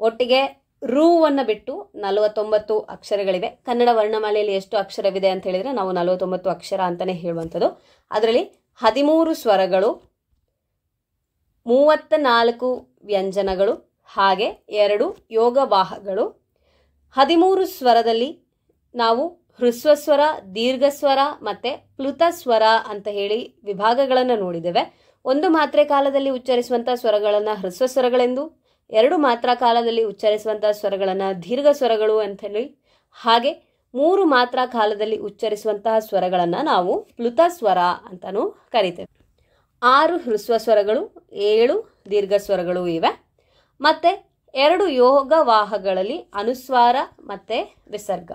Speaker 1: ಒಟ್ಟಿಗೆ ಋವನ್ನು ಬಿಟ್ಟು 49 ಅಕ್ಷರಗಳಿವೆ. ಕನ್ನಡ ವರ್ಣಮಾಲೆಯಲ್ಲಿ ಎಷ್ಟು ಅಕ್ಷರವಿದೆ ಅಂತ ಹೇಳಿದರೆ ನಾವು 49 ಅಕ್ಷರ ಅಂತಲೇ ಹೇಳುವಂಥದ್ದು. ಅದರಲ್ಲಿ 13 ಸ್ವರಗಳು, 34 ವ್ಯಂಜನಗಳು, ಹಾಗೆ 2 ಯೋಗವಾಹಗಳು. 13 ಸ್ವರದಲ್ಲಿ ನಾವು ಹ್ರಸ್ವಸ್ವರ, ದೀರ್ಘಸ್ವರ ಮತ್ತು ಪ್ಲುತಸ್ವರ ಅಂತ ಹೇಳಿ ವಿಭಾಗಗಳನ್ನು ನೋಡಿದ್ದೇವೆ. ಒಂದು ಮಾತ್ರೆ ಕಾಲದಲ್ಲಿ ಉಚ್ಚರಿಸುವಂಥ ಸ್ವರಗಳನ್ನು ಹ್ರಸ್ವ ಸ್ವರಗಳೆಂದು, 2 ಮಾತ್ರಾ ಕಾಲದಲ್ಲಿ ಉಚ್ಚರಿಸುವಂಥ ಸ್ವರಗಳನ್ನು ದೀರ್ಘ ಸ್ವರಗಳು ಅಂಥೇಳಿ, ಹಾಗೆ 3 ಮಾತ್ರಾ ಕಾಲದಲ್ಲಿ ಉಚ್ಚರಿಸುವಂತಹ ಸ್ವರಗಳನ್ನು ನಾವು ಪ್ಲುತಸ್ವರ ಅಂತಲೂ ಕರಿತೇವೆ. 6 ಹ್ರಸ್ವ ಸ್ವರಗಳು, 7 ದೀರ್ಘ ಸ್ವರಗಳು ಇವೆ. ಮತ್ತು 2 ಯೋಗವಾಹಗಳಲ್ಲಿ ಅನುಸ್ವಾರ ಮತ್ತು ವಿಸರ್ಗ.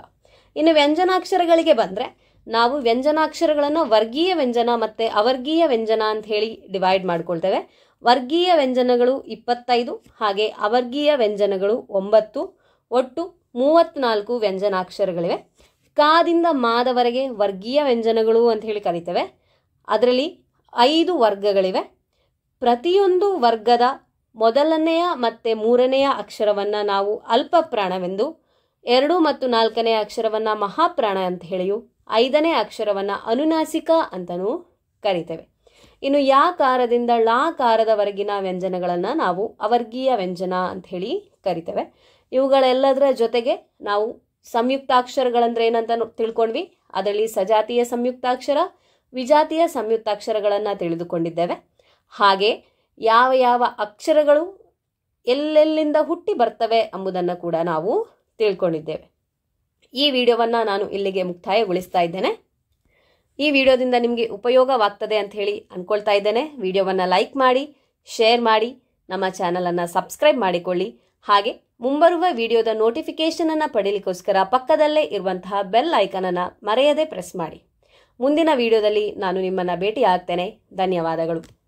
Speaker 1: ಇನ್ನು ವ್ಯಂಜನಾಕ್ಷರಗಳಿಗೆ ಬಂದರೆ ನಾವು ವ್ಯಂಜನಾಕ್ಷರಗಳನ್ನು ವರ್ಗೀಯ ವ್ಯಂಜನ ಮತ್ತು ಅವರ್ಗೀಯ ವ್ಯಂಜನ ಅಂತ ಹೇಳಿ ಡಿವೈಡ್ ಮಾಡ್ಕೊಳ್ತೇವೆ. ವರ್ಗೀಯ ವ್ಯಂಜನಗಳು 25, ಹಾಗೆ ಅವರ್ಗೀಯ ವ್ಯಂಜನಗಳು 9. ಒಟ್ಟು 34 ವ್ಯಂಜನಾಕ್ಷರಗಳಿವೆ. ಕಾದಿಂದ ಮಾದವರೆಗೆ ವರ್ಗೀಯ ವ್ಯಂಜನಗಳು ಅಂತ ಹೇಳಿ ಕರಿತೇವೆ. ಅದರಲ್ಲಿ 5 ವರ್ಗಗಳಿವೆ. ಪ್ರತಿಯೊಂದು ವರ್ಗದ ಮೊದಲನೆಯ ಮತ್ತು 3ನೆಯ ಅಕ್ಷರವನ್ನು ನಾವು ಅಲ್ಪ ಪ್ರಾಣವೆಂದು, 2 ಮತ್ತು 4ನೇ ಅಕ್ಷರವನ್ನು ಮಹಾಪ್ರಾಣ ಅಂತ ಹೇಳಿಯೂ, 5ನೇ ಅಕ್ಷರವನ್ನು ಅನುನಾಸಿಕ ಅಂತಲೂ ಕರಿತೇವೆ. ಇನ್ನು ಯಾಕಾರದಿಂದ ಳಾಕಾರದವರೆಗಿನ ವ್ಯಂಜನಗಳನ್ನು ನಾವು ಅವರ್ಗೀಯ ವ್ಯಂಜನ ಅಂತ ಹೇಳಿ ಕರಿತೇವೆ. ಇವುಗಳೆಲ್ಲದರ ಜೊತೆಗೆ ನಾವು ಸಂಯುಕ್ತಾಕ್ಷರಗಳಂದ್ರೆ ಏನಂತ ತಿಳ್ಕೊಂಡ್ವಿ. ಅದರಲ್ಲಿ ಸಜಾತಿಯ ಸಂಯುಕ್ತಾಕ್ಷರ, ವಿಜಾತಿಯ ಸಂಯುಕ್ತಾಕ್ಷರಗಳನ್ನು ತಿಳಿದುಕೊಂಡಿದ್ದೇವೆ. ಹಾಗೆ ಯಾವ ಯಾವ ಅಕ್ಷರಗಳು ಎಲ್ಲೆಲ್ಲಿಂದ ಹುಟ್ಟಿ ಬರ್ತವೆ ಎಂಬುದನ್ನು ಕೂಡ ನಾವು ತಿಳ್ಕೊಂಡಿದ್ದೇವೆ. ಈ ವಿಡಿಯೋವನ್ನು ನಾನು ಇಲ್ಲಿಗೆ ಮುಕ್ತಾಯಗೊಳಿಸ್ತಾ ಇದ್ದೇನೆ. ಈ ವಿಡಿಯೋದಿಂದ ನಿಮಗೆ ಉಪಯೋಗವಾಗ್ತದೆ ಅಂತ ಹೇಳಿ ಅಂದ್ಕೊಳ್ತಾ ಇದ್ದೇನೆ. ವಿಡಿಯೋವನ್ನು ಲೈಕ್ ಮಾಡಿ, ಶೇರ್ ಮಾಡಿ, ನಮ್ಮ ಚಾನಲನ್ನು ಸಬ್ಸ್ಕ್ರೈಬ್ ಮಾಡಿಕೊಳ್ಳಿ. ಹಾಗೆ ಮುಂಬರುವ ವಿಡಿಯೋದ ನೋಟಿಫಿಕೇಷನನ್ನು ಪಡೀಲಿಕ್ಕೋಸ್ಕರ ಪಕ್ಕದಲ್ಲೇ ಇರುವಂತಹ ಬೆಲ್ ಐಕನನ್ನು ಮರೆಯದೆ ಪ್ರೆಸ್ ಮಾಡಿ. ಮುಂದಿನ ವಿಡಿಯೋದಲ್ಲಿ ನಾನು ನಿಮ್ಮನ್ನು ಭೇಟಿ ಆಗ್ತೇನೆ. ಧನ್ಯವಾದಗಳು.